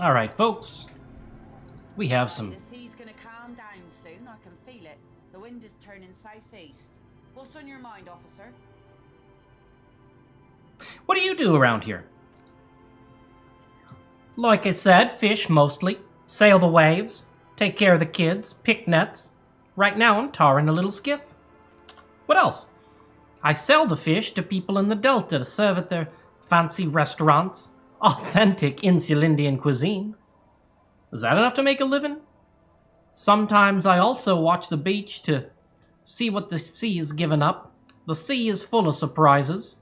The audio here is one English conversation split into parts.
Alright, folks. We have some... The sea's gonna calm down soon, I can feel it. The wind is turning southeast. What's on your mind, officer? What do you do around here? Like I said, fish mostly. Sail the waves. Take care of the kids. Pick nets. Right now I'm tarring a little skiff. What else? I sell the fish to people in the Delta to serve at their fancy restaurants. Authentic Insulindian cuisine. Is that enough to make a living? Sometimes I also watch the beach to see what the sea has given up. The sea is full of surprises.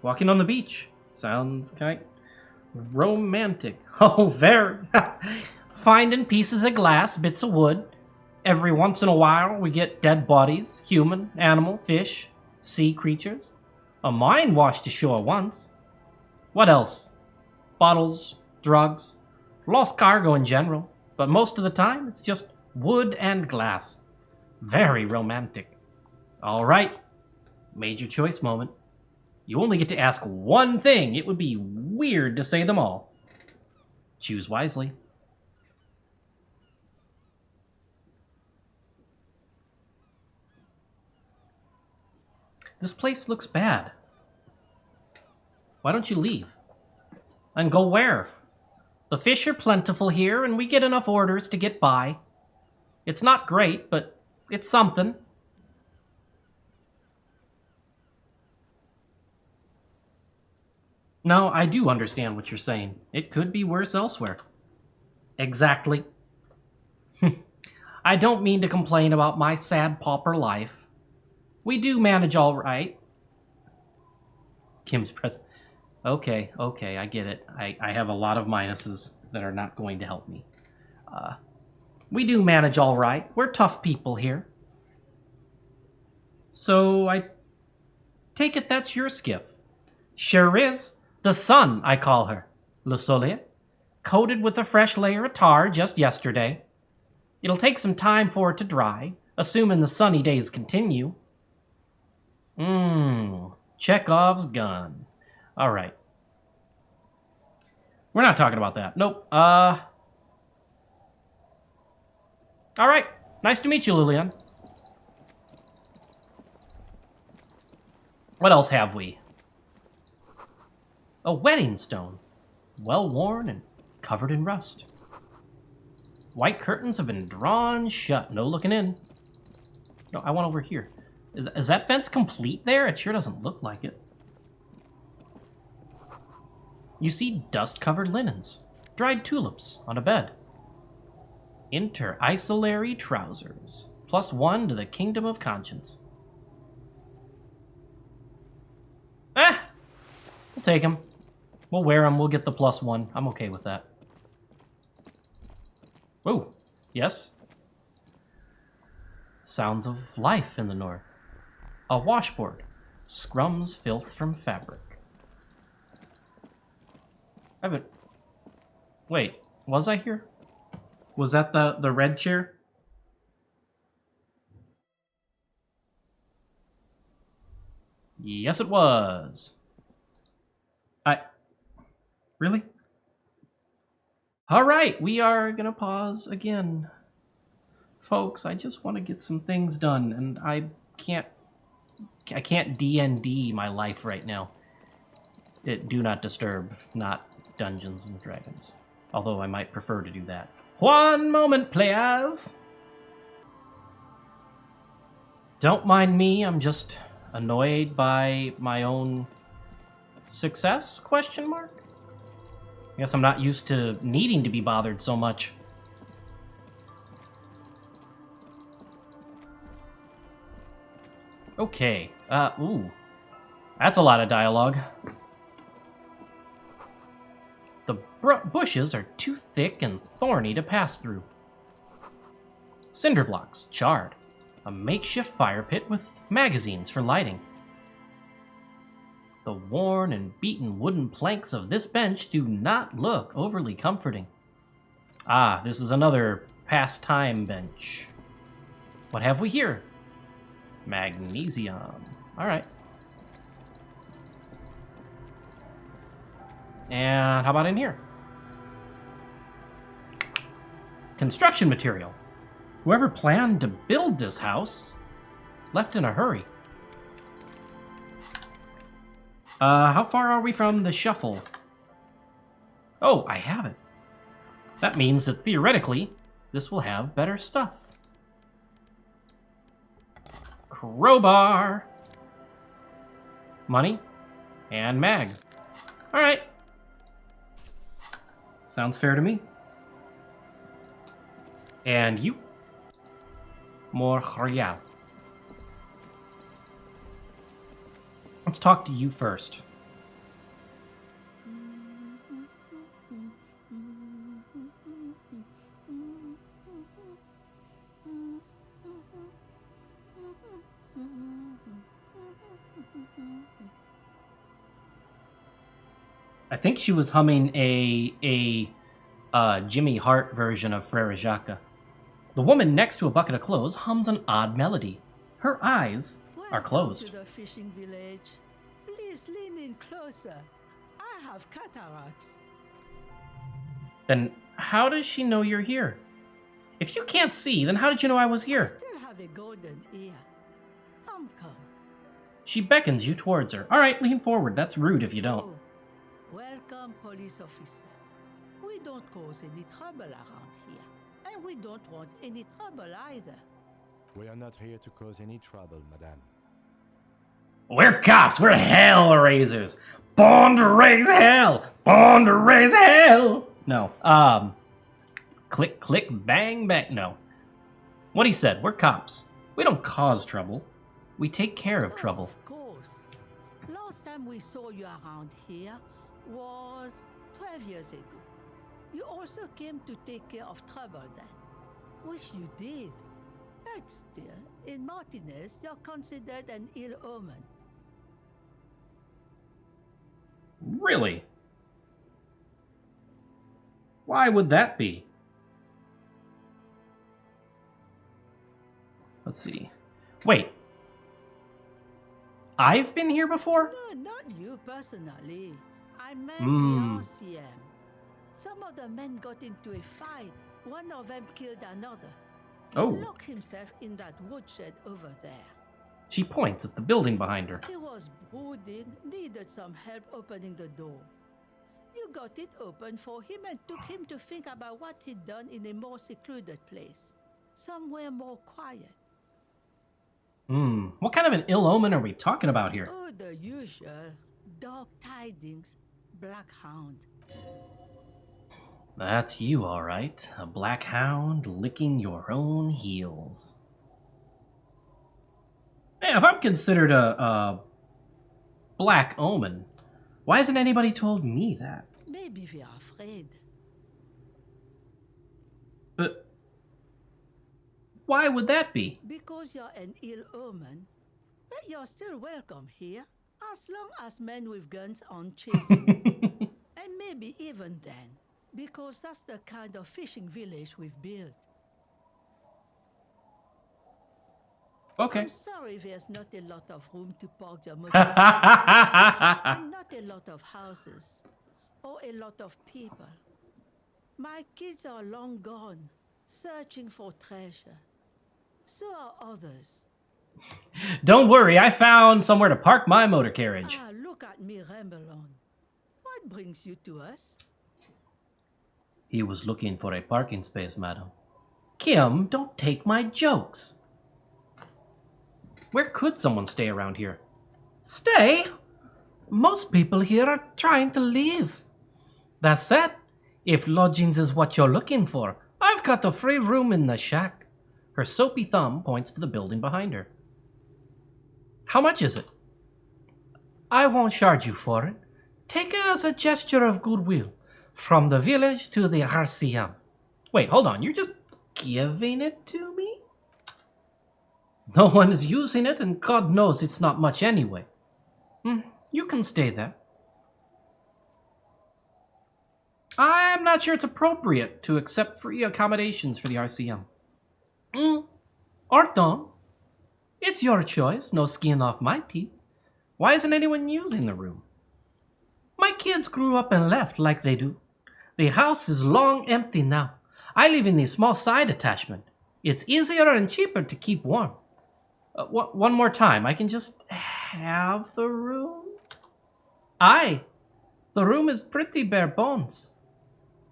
Walking on the beach. Sounds kind of romantic. Oh, very. Finding pieces of glass, bits of wood. Every once in a while we get dead bodies, human, animal, fish, sea creatures. A mine washed ashore once. What else? Bottles, drugs, lost cargo in general. But most of the time it's just wood and glass. Very romantic. Alright. Major choice moment. You only get to ask one thing. It would be weird to say them all. Choose wisely. This place looks bad. Why don't you leave? And go where? The fish are plentiful here, and we get enough orders to get by. It's not great, but it's something. No, I do understand what you're saying. It could be worse elsewhere. Exactly. I don't mean to complain about my sad pauper life. We do manage all right. Kim's press. Okay, I get it. I have a lot of minuses that are not going to help me. We do manage all right. We're tough people here. So I take it that's your skiff. Sure is. The Sun, I call her. Le Soleil. Coated with a fresh layer of tar just yesterday. It'll take some time for it to dry, assuming the sunny days continue. Chekhov's gun. Alright. We're not talking about that. Nope. Alright. Nice to meet you, Lillian. What else have we? A wedding stone. Well worn and covered in rust. White curtains have been drawn shut. No looking in. No, I want over here. Is that fence complete there? It sure doesn't look like it. You see dust-covered linens. Dried tulips on a bed. Inter-isolary trousers. +1 to the kingdom of conscience. We'll take them. We'll wear them. We'll get the +1. I'm okay with that. Oh, yes? Sounds of life in the north. A washboard. Scrums filth from fabric. Wait, was I here? Was that the red chair? Yes, it was. Really? Alright, we are gonna pause again. Folks, I just want to get some things done, and I can't D&D my life right now. Do not disturb, not Dungeons and Dragons. Although I might prefer to do that. One moment, players! Don't mind me, I'm just annoyed by my own success, question mark? I guess I'm not used to needing to be bothered so much. Okay, ooh. That's a lot of dialogue. The bushes are too thick and thorny to pass through. Cinder blocks, charred. A makeshift fire pit with magazines for lighting. The worn and beaten wooden planks of this bench do not look overly comforting. Ah, this is another pastime bench. What have we here? Magnesium. Alright. And how about in here? Construction material. Whoever planned to build this house left in a hurry. How far are we from the shuffle? Oh, I have it. That means that theoretically, this will have better stuff. Crowbar. Money. And mag. Alright. Sounds fair to me. And you. More real. Let's talk to you first. I think she was humming a Jimmy Hart version of Frere Jacques. The woman next to a bucket of clothes hums an odd melody. Her eyes are closed. Welcome to the fishing village. Please lean in closer. I have cataracts. Then how does she know you're here? If you can't see, then how did you know I was I here? still have a golden ear. Come. She beckons you towards her. All right, lean forward. That's rude if you don't. Oh, welcome, police officer. We don't cause any trouble around here. And we don't want any trouble either. We are not here to cause any trouble, madame. We're cops. We're hell raisers. Born to raise hell. Born to raise hell. No. Click, click, bang, bang. No. What he said. We're cops. We don't cause trouble. We take care of trouble. Of course. Last time we saw you around here was 12 years ago. You also came to take care of trouble then. Which you did. But still, in Martinez, you're considered an ill omen. Really? Why would that be? Let's see. Wait. I've been here before? No, not you personally. I meant the RCM. Some of the men got into a fight. One of them killed another. Oh. Locked himself in that woodshed over there. She points at the building behind her. He was brooding, needed some help opening the door. You got it open for him and took him to think about what he'd done in a more secluded place. Somewhere more quiet. What kind of an ill omen are we talking about here? Oh, the usual. Dark tidings. Black hound. That's you, all right. A black hound licking your own heels. Man, if I'm considered a black omen, why hasn't anybody told me that? Maybe we are afraid. But why would that be? Because you're an ill omen, but you're still welcome here, as long as men with guns aren't chasing. And maybe even then, because that's the kind of fishing village we've built. Okay. I'm sorry there's not a lot of room to park your motor. And not a lot of houses. Or a lot of people. My kids are long gone, searching for treasure. So are others. Don't worry, I found somewhere to park my motor carriage. Ah, look at me ramble on. What brings you to us? He was looking for a parking space, madam. Kim, don't take my jokes. Where could someone stay around here? Stay? Most people here are trying to leave. That said, if lodgings is what you're looking for, I've got a free room in the shack. Her soapy thumb points to the building behind her. How much is it? I won't charge you for it. Take it as a gesture of goodwill. From the village to the Elysium. Wait, hold on. You're just giving it to me? No one is using it, and God knows it's not much anyway. You can stay there. I'm not sure it's appropriate to accept free accommodations for the RCM. Or don't. It's your choice, no skin off my teeth. Why isn't anyone using the room? My kids grew up and left like they do. The house is long empty now. I live in the small side attachment. It's easier and cheaper to keep warm. One more time, I can just have the room? Aye, the room is pretty bare bones.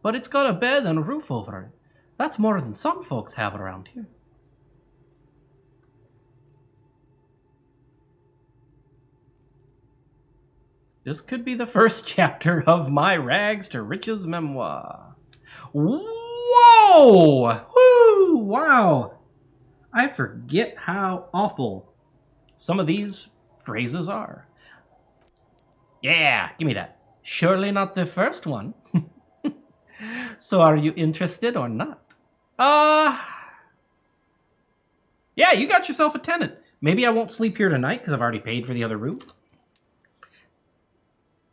But it's got a bed and a roof over it. That's more than some folks have around here. This could be the first chapter of my rags to riches memoir. Whoa! Woo! Wow! I forget how awful some of these phrases are. Yeah, give me that. Surely not the first one. So are you interested or not? Yeah, you got yourself a tenant. Maybe I won't sleep here tonight because I've already paid for the other room.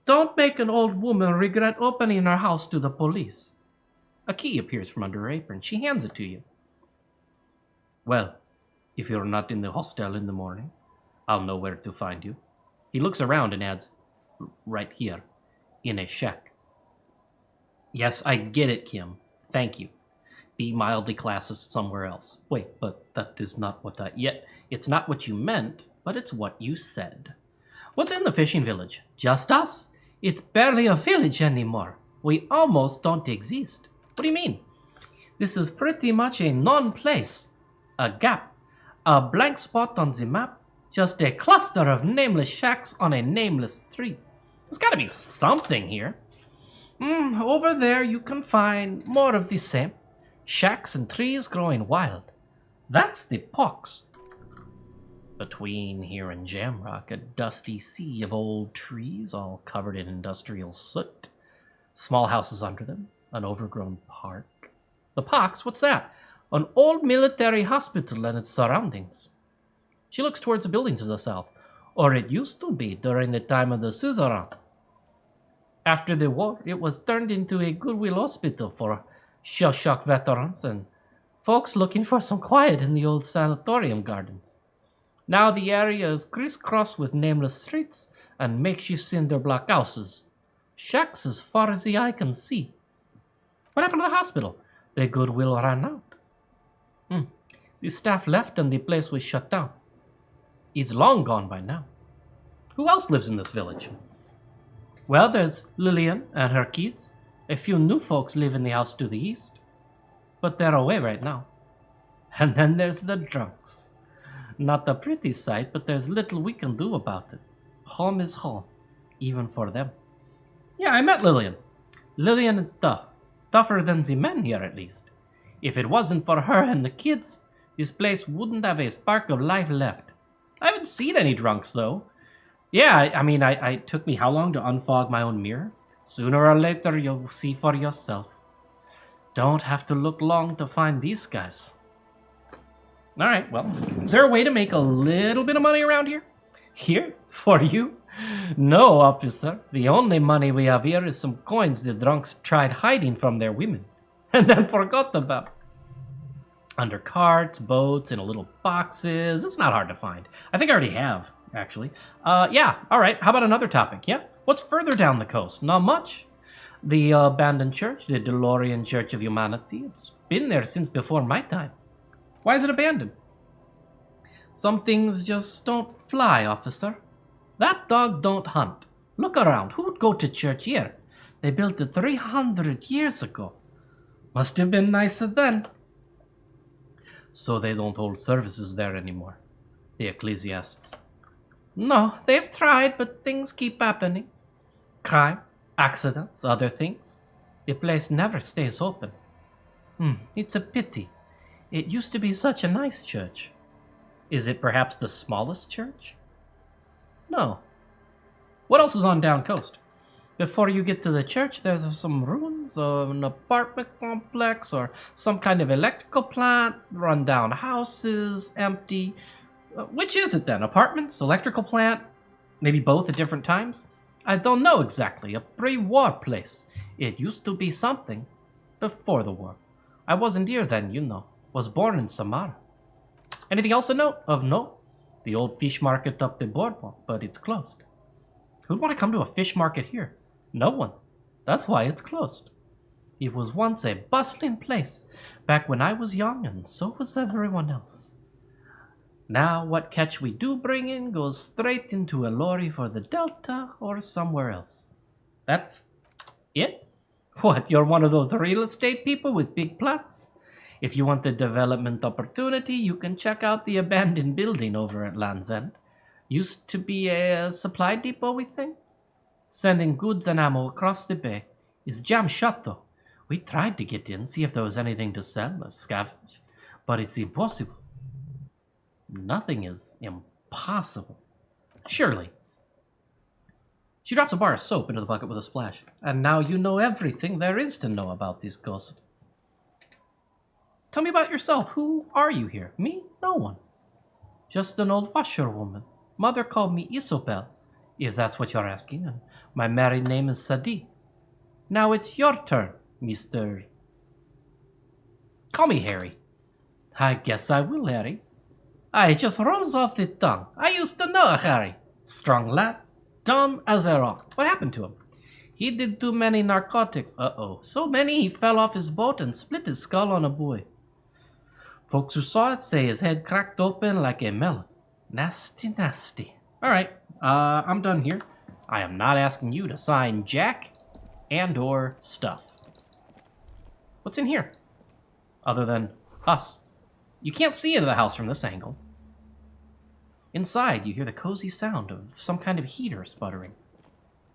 Don't make an old woman regret opening her house to the police. A key appears from under her apron. She hands it to you. Well, if you're not in the hostel in the morning, I'll know where to find you. He looks around and adds, right here, in a shack. Yes, I get it, Kim. Thank you. Be mildly classist somewhere else. Wait, but that is not what I... Yet, it's not what you meant, but it's what you said. What's in the fishing village? Just us? It's barely a village anymore. We almost don't exist. What do you mean? This is pretty much a non-place. A gap. A blank spot on the map. Just a cluster of nameless shacks on a nameless street. There's gotta be something here. Over there you can find more of the same. Shacks and trees growing wild. That's the folx. Between here and Jamrock, a dusty sea of old trees all covered in industrial soot. Small houses under them, an overgrown park. The folx, what's that? An old military hospital and its surroundings. She looks towards a building to the south. Or it used to be during the time of the suzerain. After the war, it was turned into a goodwill hospital for shell shock veterans and folks looking for some quiet in the old sanatorium gardens. Now the area is crisscrossed with nameless streets and makeshift cinder block houses. Shacks as far as the eye can see. What happened to the hospital? The goodwill ran out. The staff left and the place was shut down. It's long gone by now. Who else lives in this village? Well, there's Lillian and her kids. A few new folks live in the house to the east. But they're away right now. And then there's the drunks. Not a pretty sight, but there's little we can do about it. Home is home, even for them. Yeah, I met Lillian. Lillian is tough. Tougher than the men here, at least. If it wasn't for her and the kids, this place wouldn't have a spark of life left. I haven't seen any drunks, though. Yeah, I mean, it took me how long to unfog my own mirror? Sooner or later, you'll see for yourself. Don't have to look long to find these guys. Alright, well, is there a way to make a little bit of money around here? Here? For you? No, officer. The only money we have here is some coins the drunks tried hiding from their women, and then forgot about. Under carts, boats, in little boxes. It's not hard to find. I think I already have, actually. Yeah, alright, how about another topic, yeah? What's further down the coast? Not much. The abandoned church, the DeLorean Church of Humanity. It's been there since before my time. Why is it abandoned? Some things just don't fly, officer. That dog don't hunt. Look around. Who'd go to church here? They built it 300 years ago. Must have been nicer then. So they don't hold services there anymore, the ecclesiasts. No, they've tried, but things keep happening. Crime, accidents, other things. The place never stays open. It's a pity. It used to be such a nice church. Is it perhaps the smallest church? No. What else is on down coast? Before you get to the church, there's some ruins of an apartment complex or some kind of electrical plant, run-down houses, empty. Which is it then? Apartments? Electrical plant? Maybe both at different times? I don't know exactly. A pre-war place. It used to be something. Before the war. I wasn't here then, you know. Was born in Samara. Anything else of note? The old fish market up the boardwalk, but it's closed. Who'd want to come to a fish market here? No one. That's why it's closed. It was once a bustling place, back when I was young, and so was everyone else. Now, what catch we do bring in goes straight into a lorry for the Delta or somewhere else. That's it? What, you're one of those real estate people with big plans? If you want a development opportunity, you can check out the abandoned building over at Land's End. Used to be a supply depot, we think. Sending goods and ammo across the bay. It's jam shut, though. We tried to get in, see if there was anything to sell or scavenge, but it's impossible. Nothing is impossible. Surely. She drops a bar of soap into the bucket with a splash. And now you know everything there is to know about this ghost. Tell me about yourself. Who are you here? Me? No one. Just an old washerwoman. Mother called me Isobel, if that's what you're asking, and my married name is Sadi. Now it's your turn, Mr. Call me Harry. I guess I will, Harry. It just rolls off the tongue. I used to know a Harry. Strong lad, dumb as a rock. What happened to him? He did too many narcotics. Uh-oh. So many he fell off his boat and split his skull on a buoy. Folks who saw it say his head cracked open like a melon. Nasty, nasty. Alright, I'm done here. I am not asking you to sign Jack and or stuff. What's in here? Other than us. You can't see into the house from this angle. Inside, you hear the cozy sound of some kind of heater sputtering.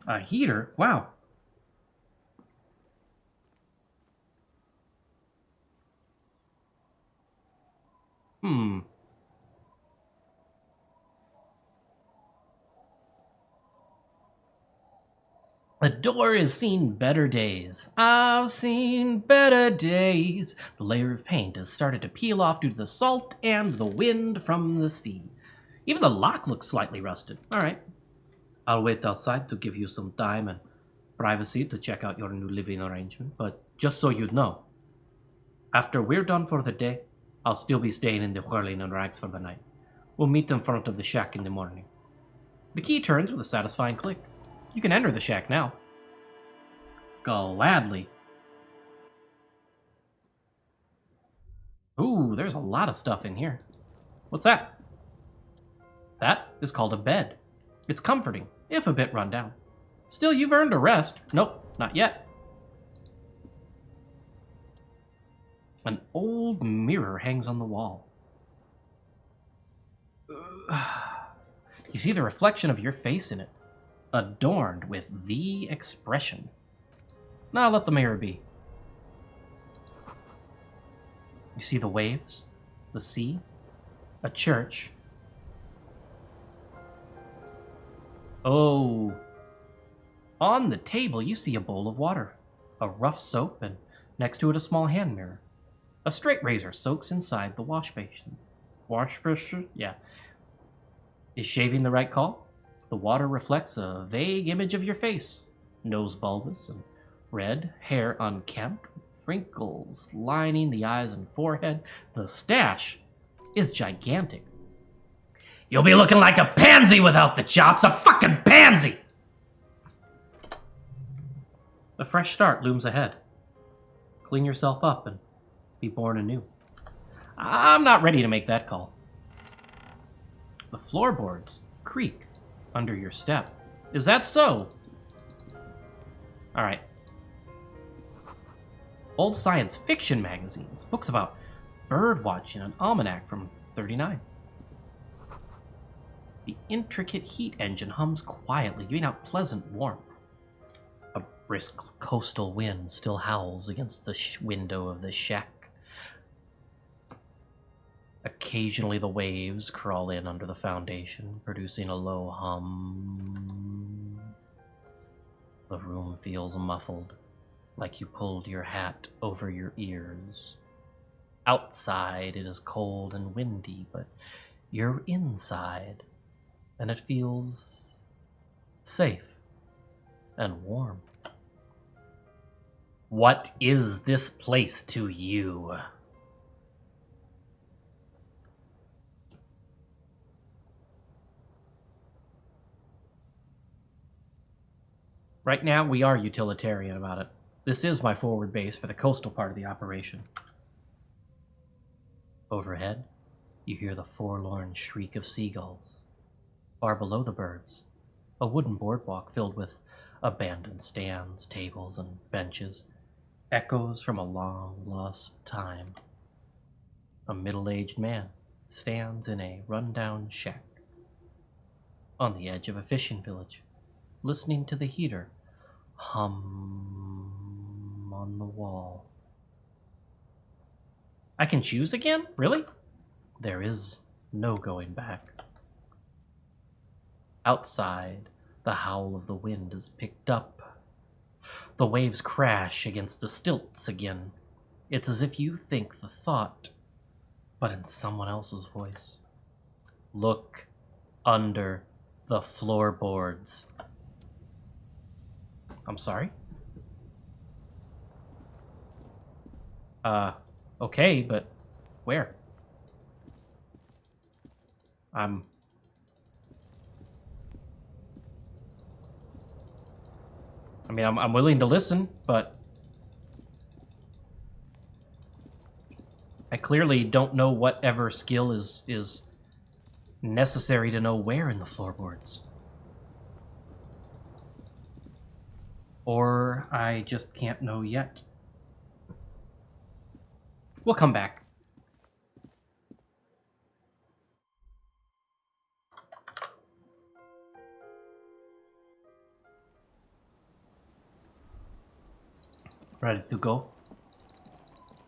A heater? Wow. The door has seen better days. I've seen better days. The layer of paint has started to peel off due to the salt and the wind from the sea. Even the lock looks slightly rusted. Alright. I'll wait outside to give you some time and privacy to check out your new living arrangement, but just so you know, after we're done for the day, I'll still be staying in the whirling and rags for the night. We'll meet in front of the shack in the morning. The key turns with a satisfying click. You can enter the shack now. Gladly. Ooh, there's a lot of stuff in here. What's that? That is called a bed. It's comforting, if a bit run down. Still, you've earned a rest. Nope, not yet. An old mirror hangs on the wall. You see the reflection of your face in it, adorned with the expression. Now let the mirror be. You see the waves, the sea, a church. Oh. On the table you see a bowl of water, a rough soap, and next to it a small hand mirror. A straight razor soaks inside the wash basin. Wash basin? Yeah. Is shaving the right call? The water reflects a vague image of your face. Nose bulbous and red, hair unkempt, wrinkles lining the eyes and forehead. The stash is gigantic. You'll be looking like a pansy without the chops, a fucking pansy! A fresh start looms ahead. Clean yourself up and be born anew. I'm not ready to make that call. The floorboards creak under your step. Is that so? Alright. Old science fiction magazines, books about bird watching, an almanac from 39. The intricate heat engine hums quietly, giving out pleasant warmth. A brisk coastal wind still howls against the window of the shack. Occasionally the waves crawl in under the foundation, producing a low hum. The room feels muffled, like you pulled your hat over your ears. Outside it is cold and windy, but you're inside, and it feels safe and warm. What is this place to you? Right now, we are utilitarian about it. This is my forward base for the coastal part of the operation. Overhead, you hear the forlorn shriek of seagulls. Far below the birds, a wooden boardwalk filled with abandoned stands, tables, and benches, echoes from a long-lost time. A middle-aged man stands in a run-down shack on the edge of a fishing village, listening to the heater hum on the wall. I can choose again? Really? There is no going back. Outside, the howl of the wind is picked up. The waves crash against the stilts again. It's as if you think the thought, but in someone else's voice. Look under the floorboards. I'm sorry? Okay, but where? I'm willing to listen, but I clearly don't know whatever skill is necessary to know where in the floorboards. Or I just can't know yet. We'll come back. Ready to go,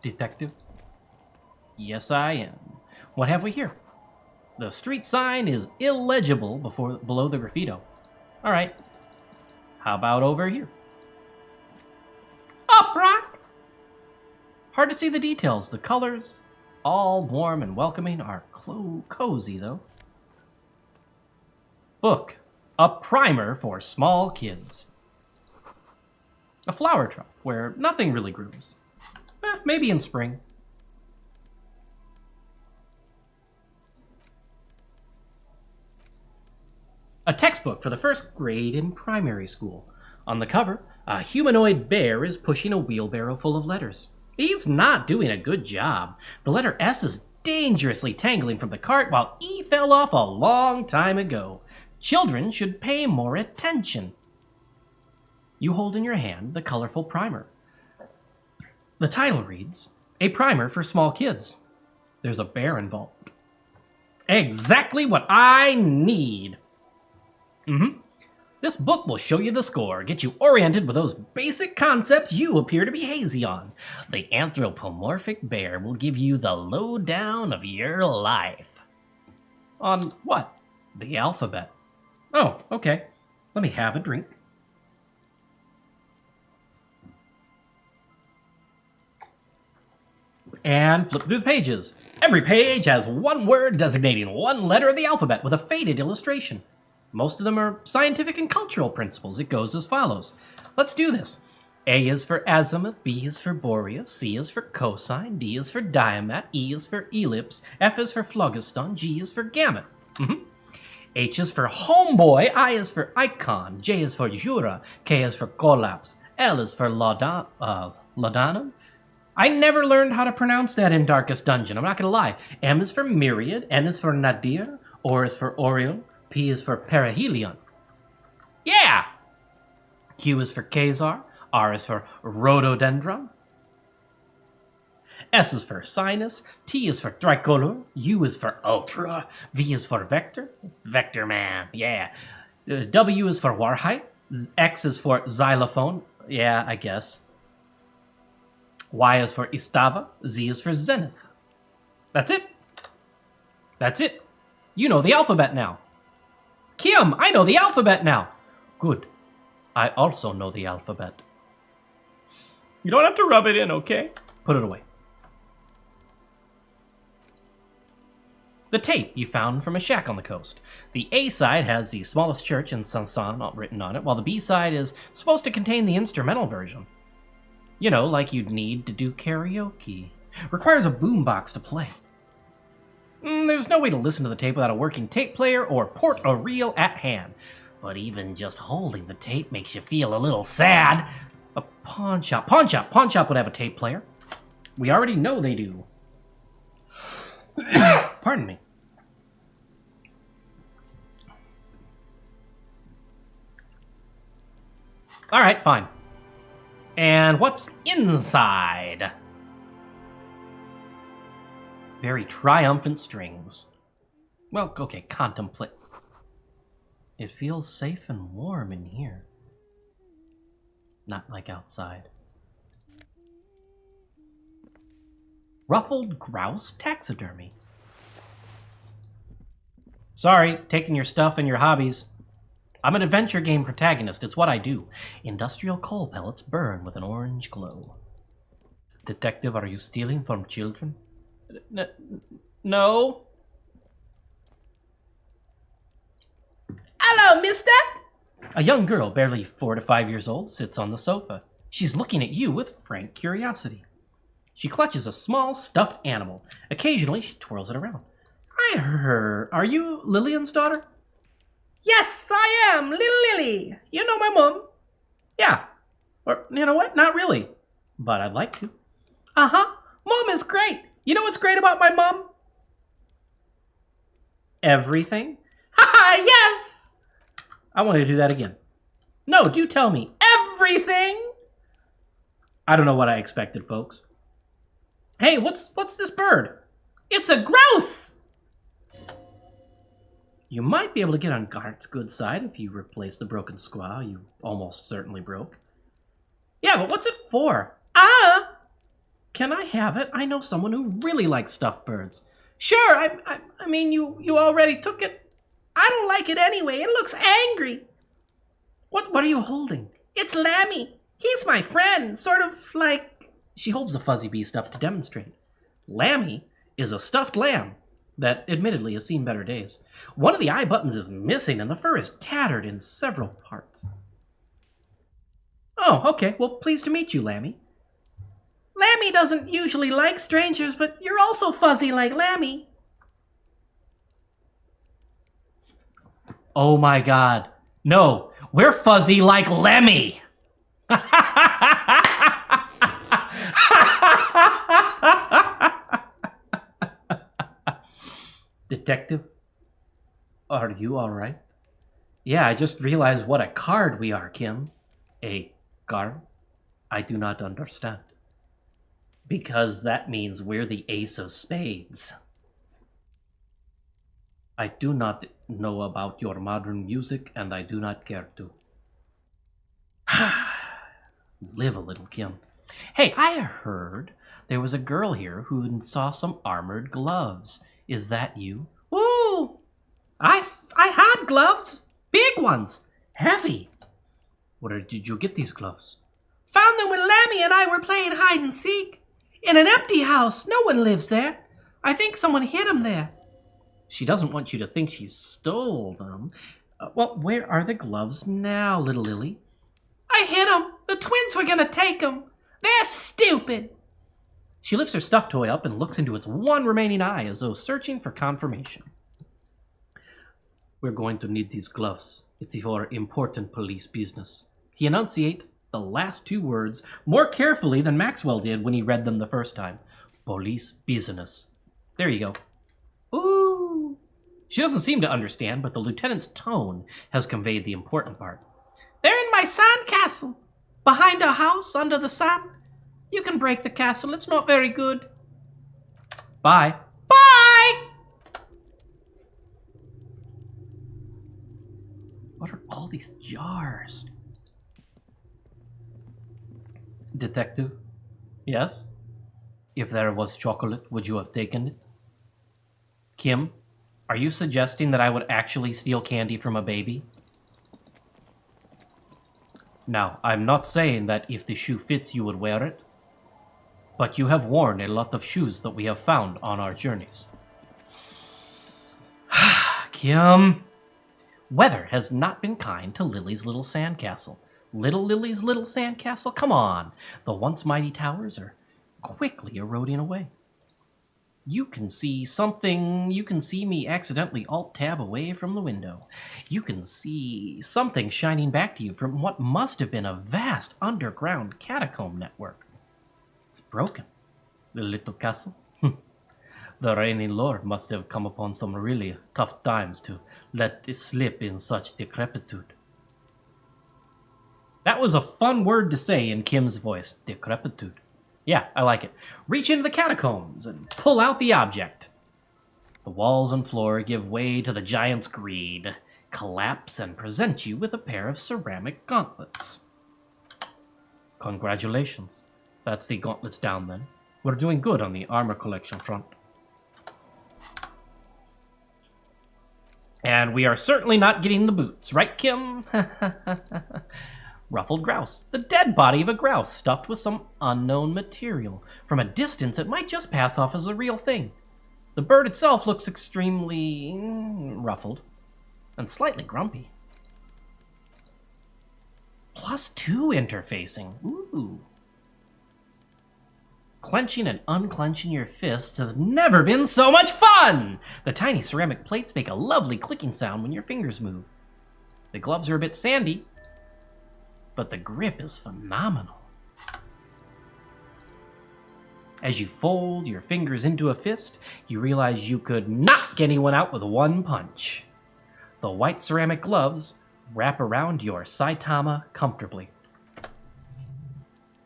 detective? Yes, I am. What have we here? The street sign is illegible below the graffito. All right. How about over here? Upright. Hard to see the details. The colors, all warm and welcoming, are cozy, though. Book. A primer for small kids. A flower trough where nothing really grows. Maybe in spring. A textbook for the first grade in primary school. On the cover, a humanoid bear is pushing a wheelbarrow full of letters. He's not doing a good job. The letter S is dangerously tangling from the cart while E fell off a long time ago. Children should pay more attention. You hold in your hand the colorful primer. The title reads, A Primer for Small Kids. There's a bear involved. Exactly what I need. This book will show you the score, get you oriented with those basic concepts you appear to be hazy on. The anthropomorphic bear will give you the lowdown of your life. On what? The alphabet. Oh, okay. Let me have a drink. And flip through the pages. Every page has one word designating one letter of the alphabet with a faded illustration. Most of them are scientific and cultural principles. It goes as follows. Let's do this. A is for azimuth, B is for boreas, C is for cosine, D is for diamet, E is for ellipse, F is for phlogiston, G is for gamut. H is for homeboy, I is for icon, J is for jura, K is for collapse, L is for laudanum. I never learned how to pronounce that in Darkest Dungeon, I'm not gonna lie. M is for myriad, N is for nadir, O is for oriole, P is for perihelion. Yeah! Q is for quasar, R is for rhododendron, S is for sinus, T is for tricolor, U is for ultra, V is for vector, vector man, yeah. W is for warhite, X is for xylophone, yeah, I guess. Y is for istava, Z is for zenith. That's it. That's it. You know the alphabet now. Kim, I know the alphabet now. Good. I also know the alphabet. You don't have to rub it in, okay? Put it away. The tape you found from a shack on the coast. The A side has the smallest church in Sansan written on it, while the B side is supposed to contain the instrumental version. You know, like you'd need to do karaoke. Requires a boombox to play. There's no way to listen to the tape without a working tape player or port a reel at hand. But even just holding the tape makes you feel a little sad. A pawn shop. Pawn shop! Pawn shop would have a tape player. We already know they do. Pardon me. Alright, fine. And what's inside? Very triumphant strings. Well, okay, contemplate. It feels safe and warm in here. Not like outside. Ruffled grouse taxidermy. Sorry, taking your stuff and your hobbies. I'm an adventure game protagonist. It's what I do. Industrial coal pellets burn with an orange glow. Detective, are you stealing from children? No. Hello, mister! A young girl, barely 4 to 5 years old, sits on the sofa. She's looking at you with frank curiosity. She clutches a small stuffed animal. Occasionally, she twirls it around. Are you Lillian's daughter? Yes, I am, little Lily. You know my mom? Yeah. Or, you know what? Not really. But I'd like to. Uh-huh. Mom is great. You know what's great about my mom? Everything? Haha, yes! I want to do that again. No, do tell me. Everything? I don't know what I expected, folks. Hey, what's this bird? It's a grouse! You might be able to get on Gart's good side if you replace the broken squaw you almost certainly broke. Yeah, but what's it for? Can I have it? I know someone who really likes stuffed birds. Sure, I mean, you already took it. I don't like it anyway. It looks angry. What are you holding? It's Lammy. He's my friend, sort of like... She holds the fuzzy beast up to demonstrate. Lammy is a stuffed lamb that admittedly has seen better days. One of the eye buttons is missing and the fur is tattered in several parts. Oh, okay. Well, pleased to meet you, Lammy. Lammy doesn't usually like strangers, but you're also fuzzy like Lammy. Oh my god. No, we're fuzzy like Lemmy. Detective, are you all right? Yeah, I just realized what a card we are, Kim. A card? I do not understand. Because that means we're the ace of spades. I do not know about your modern music, and I do not care to. Live a little, Kim. Hey, I heard there was a girl here who saw some armored gloves. Is that you? Ooh! I had gloves. Big ones. Heavy. Where did you get these gloves? Found them when Lammy and I were playing hide and seek. In an empty house. No one lives there. I think someone hid them there. She doesn't want you to think she stole them. Well, where are the gloves now, little Lily? I hid them. The twins were going to take them. They're stupid. She lifts her stuffed toy up and looks into its one remaining eye as though searching for confirmation. We're going to need these gloves. It's for important police business. He enunciates the last two words more carefully than Maxwell did when he read them the first time. Police business. There you go. Ooh. She doesn't seem to understand, but the lieutenant's tone has conveyed the important part. They're in my sand castle. Behind a house, under the sun. You can break the castle. It's not very good. Bye. Bye! What are all these jars? Detective? Yes? If there was chocolate, would you have taken it? Kim, are you suggesting that I would actually steal candy from a baby? Now, I'm not saying that if the shoe fits you would wear it, but you have worn a lot of shoes that we have found on our journeys. Kim. Weather has not been kind to Lily's little sandcastle. Little Lily's little sandcastle? Come on. The once mighty towers are quickly eroding away. You can see something. You can see me accidentally alt-tab away from the window. You can see something shining back to you from what must have been a vast underground catacomb network. It's broken. The little castle. The reigning lord must have come upon some really tough times to let it slip in such decrepitude. That was a fun word to say in Kim's voice. Decrepitude. Yeah, I like it. Reach into the catacombs and pull out the object. The walls and floor give way to the giant's greed, collapse, and present you with a pair of ceramic gauntlets. Congratulations. That's the gauntlets down then. We're doing good on the armor collection front. And we are certainly not getting the boots, right, Kim? Ruffled grouse. The dead body of a grouse stuffed with some unknown material. From a distance, it might just pass off as a real thing. The bird itself looks extremely ruffled and slightly grumpy. +2 interfacing. Ooh. Clenching and unclenching your fists has never been so much fun! The tiny ceramic plates make a lovely clicking sound when your fingers move. The gloves are a bit sandy, but the grip is phenomenal. As you fold your fingers into a fist, you realize you could knock anyone out with one punch. The white ceramic gloves wrap around your Saitama comfortably.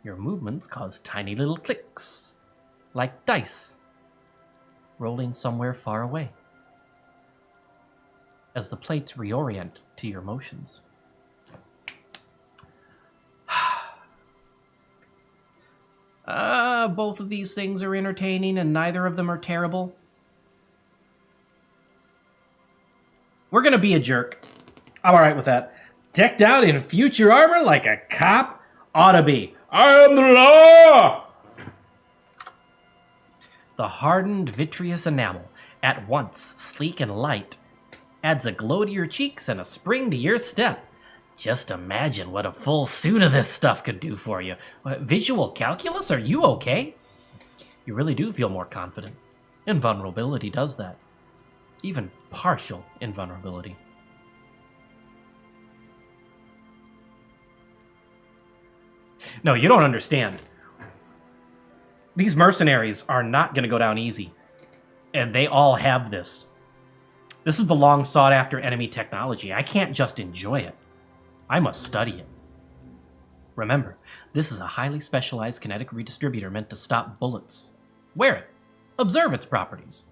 Your movements cause tiny little clicks, like dice, rolling somewhere far away, as the plates reorient to your motions. Both of these things are entertaining, and neither of them are terrible. We're gonna be a jerk. I'm alright with that. Decked out in future armor like a cop ought to be. I am the law! The hardened vitreous enamel, at once sleek and light, adds a glow to your cheeks and a spring to your step. Just imagine what a full suit of this stuff could do for you. Visual calculus, are you okay? You really do feel more confident. Invulnerability does that. Even partial invulnerability. No, you don't understand. These mercenaries are not going to go down easy. And they all have this. This is the long sought after enemy technology. I can't just enjoy it. I must study it. Remember, this is a highly specialized kinetic redistributor meant to stop bullets. Wear it. Observe its properties.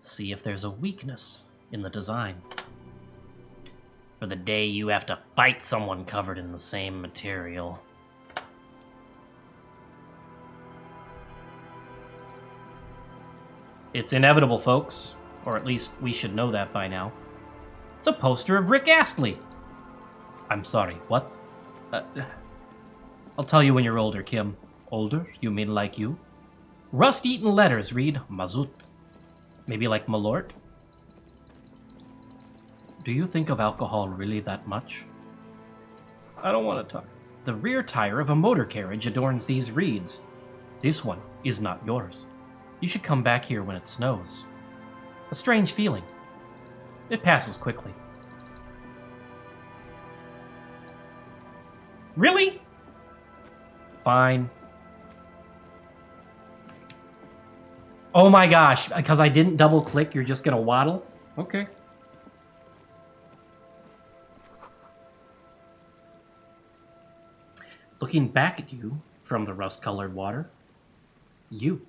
See if there's a weakness in the design. For the day you have to fight someone covered in the same material. It's inevitable, folks. Or at least we should know that by now. It's a poster of Rick Astley. I'm sorry, what? I'll tell you when you're older, Kim. Older? You mean like you? Rust-eaten letters read Mazut. Maybe like Malort? Do you think of alcohol really that much? I don't want to talk. The rear tire of a motor carriage adorns these reeds. This one is not yours. You should come back here when it snows. A strange feeling. It passes quickly. Really? Fine. Oh my gosh, because I didn't double click, you're just gonna waddle? Okay. Looking back at you from the rust-colored water, you.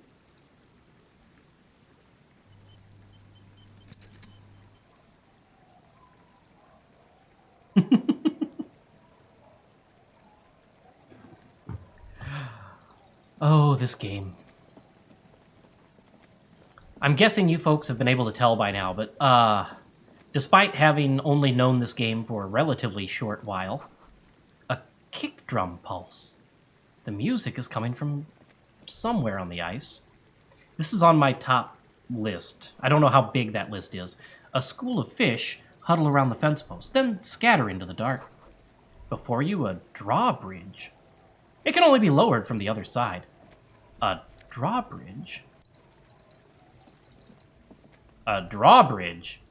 Oh, this game. I'm guessing you folks have been able to tell by now, but, despite having only known this game for a relatively short while, a kick drum pulse. The music is coming from somewhere on the ice. This is on my top list. I don't know how big that list is. A school of fish huddle around the fence post, then scatter into the dark. Before you, a drawbridge. It can only be lowered from the other side. A drawbridge? A drawbridge?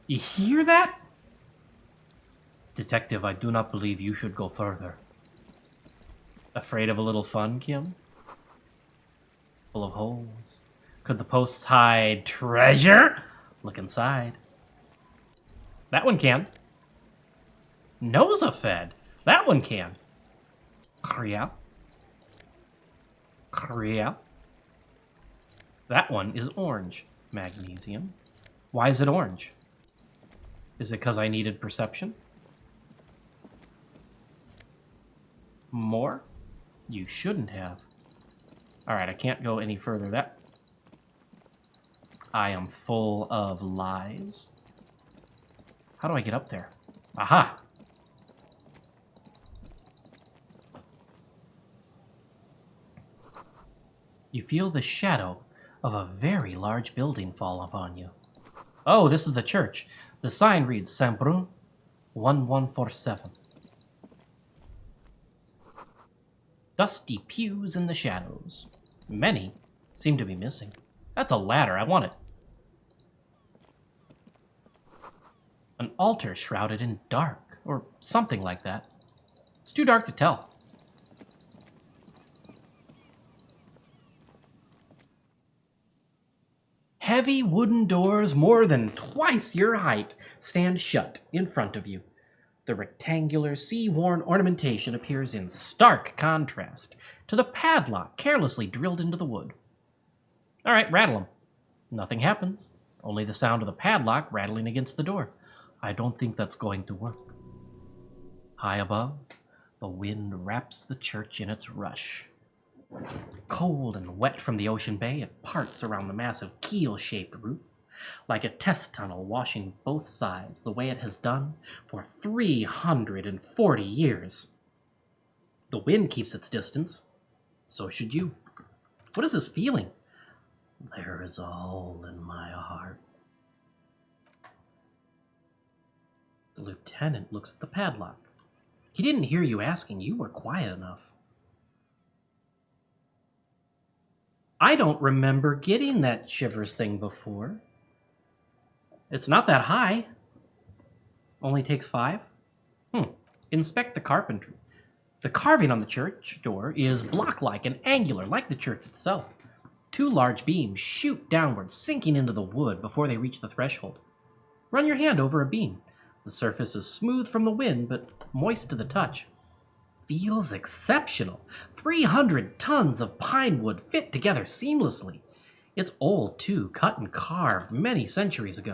You hear that? Detective, I do not believe you should go further. Afraid of a little fun, Kim? Full of holes. Could the posts hide treasure? Look inside. That one can. Nosafed. That one can. Yeah. Yeah. That one is orange. Magnesium. Why is it orange? Is it because I needed perception? More? You shouldn't have. Alright, I can't go any further. That I am full of lies. How do I get up there? Aha! You feel the shadow of a very large building fall upon you. Oh, this is the church. The sign reads Saint-Brun 1147. Dusty pews in the shadows. Many seem to be missing. That's a ladder. I want it. An altar shrouded in dark, or something like that. It's too dark to tell. Heavy wooden doors more than twice your height stand shut in front of you. The rectangular, sea-worn ornamentation appears in stark contrast to the padlock carelessly drilled into the wood. All right, rattle them. Nothing happens. Only the sound of the padlock rattling against the door. I don't think that's going to work. High above, the wind wraps the church in its rush. Cold and wet from the ocean bay, it parts around the massive keel-shaped roof, like a test tunnel washing both sides the way it has done for 340 years. The wind keeps its distance. So should you. What is this feeling? There is a hole in my heart. The lieutenant looks at the padlock. He didn't hear you asking. You were quiet enough. I don't remember getting that shivers thing before. It's not that high. Only takes 5. Inspect the carpentry. The carving on the church door is block-like and angular, like the church itself. 2 large beams shoot downward, sinking into the wood before they reach the threshold. Run your hand over a beam. The surface is smooth from the wind, but moist to the touch. Feels exceptional. 300 tons of pine wood fit together seamlessly. It's old, too, cut and carved many centuries ago.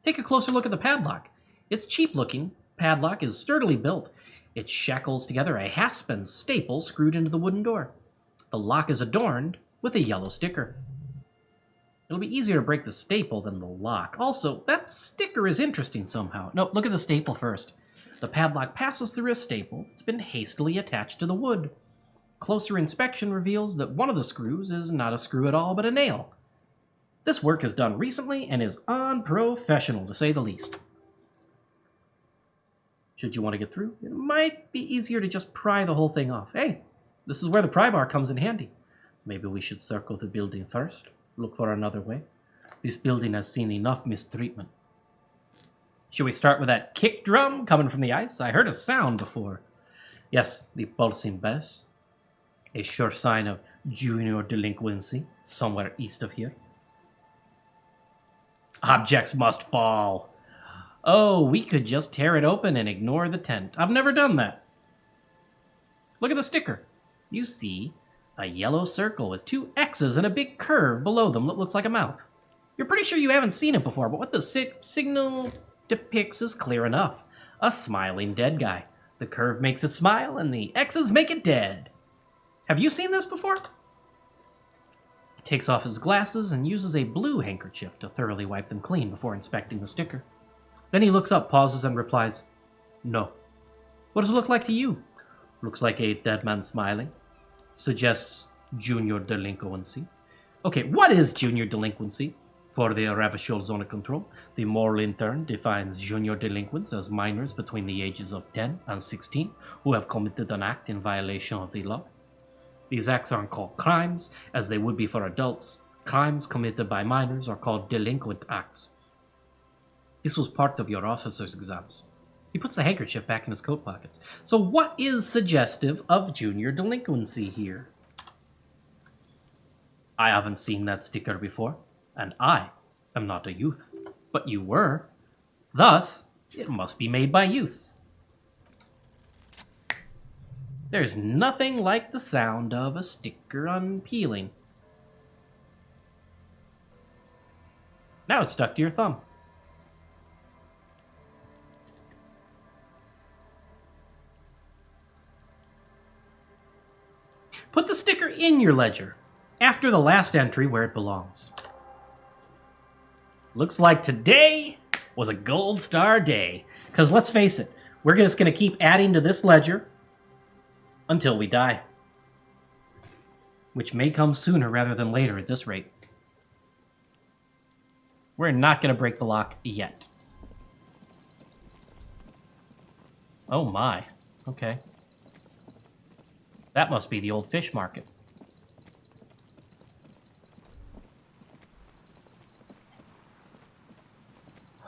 Take a closer look at the padlock. It's cheap-looking. Padlock is sturdily built. It shackles together a hasp staple screwed into the wooden door. The lock is adorned with a yellow sticker. It'll be easier to break the staple than the lock. Also, that sticker is interesting somehow. No, look at the staple first. The padlock passes through a staple that's been hastily attached to the wood. Closer inspection reveals that one of the screws is not a screw at all, but a nail. This work is done recently and is unprofessional, to say the least. Should you want to get through, it might be easier to just pry the whole thing off. Hey, this is where the pry bar comes in handy. Maybe we should circle the building first. Look for another way. This building has seen enough mistreatment. Should we start with that kick drum coming from the ice? I heard a sound before. Yes, the pulsing bass. A sure sign of junior delinquency somewhere east of here. Objects must fall. Oh, we could just tear it open and ignore the tent. I've never done that. Look at the sticker. You see a yellow circle with 2 X's and a big curve below them that looks like a mouth. You're pretty sure you haven't seen it before, but what the signal depicts is clear enough. A smiling dead guy. The curve makes it smile, and the X's make it dead. Have you seen this before? He takes off his glasses and uses a blue handkerchief to thoroughly wipe them clean before inspecting the sticker. Then he looks up, pauses, and replies, "No. What does it look like to you?" Looks like a dead man smiling. Suggests junior delinquency. Okay, what is junior delinquency? For the Ravishol Zone of Control, the moral intern defines junior delinquents as minors between the ages of 10 and 16 who have committed an act in violation of the law. These acts aren't called crimes, as they would be for adults. Crimes committed by minors are called delinquent acts. This was part of your officer's exams. He puts the handkerchief back in his coat pockets. So what is suggestive of junior delinquency here? I haven't seen that sticker before, and I am not a youth. But you were. Thus, it must be made by youths. There's nothing like the sound of a sticker unpeeling. Now it's stuck to your thumb. Put the sticker in your ledger, after the last entry where it belongs. Looks like today was a gold star day. Because let's face it, we're just going to keep adding to this ledger until we die. Which may come sooner rather than later at this rate. We're not going to break the lock yet. Oh my. Okay. That must be the old fish market.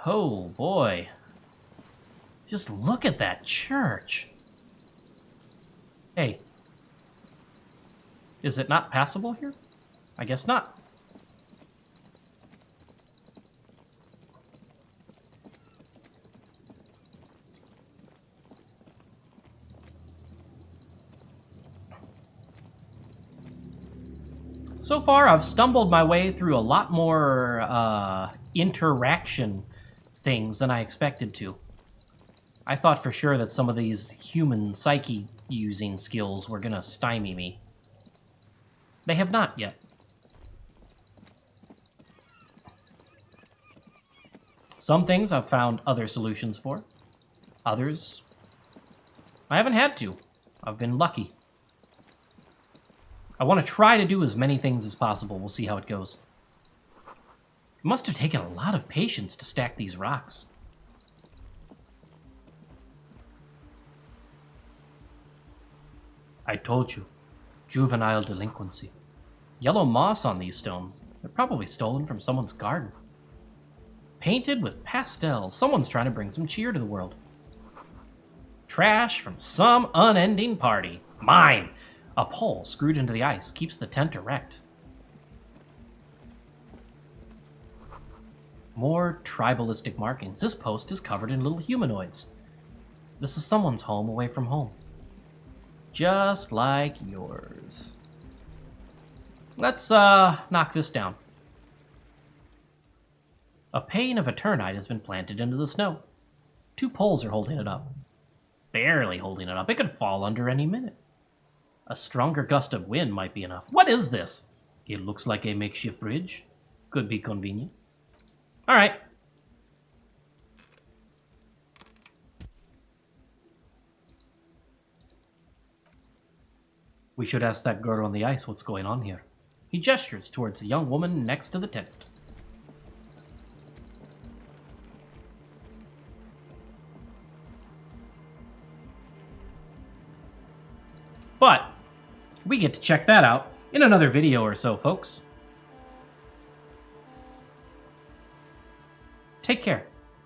Oh boy. Just look at that church. Hey. Is it not passable here? I guess not. So far, I've stumbled my way through a lot more interaction things than I expected to. I thought for sure that some of these human psyche using skills were gonna stymie me. They have not yet. Some things I've found other solutions for. Others, I haven't had to. I've been lucky. I want to try to do as many things as possible. We'll see how it goes. It must have taken a lot of patience to stack these rocks. I told you. Juvenile delinquency. Yellow moss on these stones. They're probably stolen from someone's garden. Painted with pastels. Someone's trying to bring some cheer to the world. Trash from some unending party. Mine! A pole screwed into the ice keeps the tent erect. More tribalistic markings. This post is covered in little humanoids. This is someone's home away from home. Just like yours. Let's knock this down. A pane of eternite has been planted into the snow. 2 poles are holding it up. Barely holding it up. It could fall under any minute. A stronger gust of wind might be enough. What is this? It looks like a makeshift bridge. Could be convenient. All right. We should ask that girl on the ice what's going on here. He gestures towards the young woman next to the tent. But we get to check that out in another video or so, folks. Take care.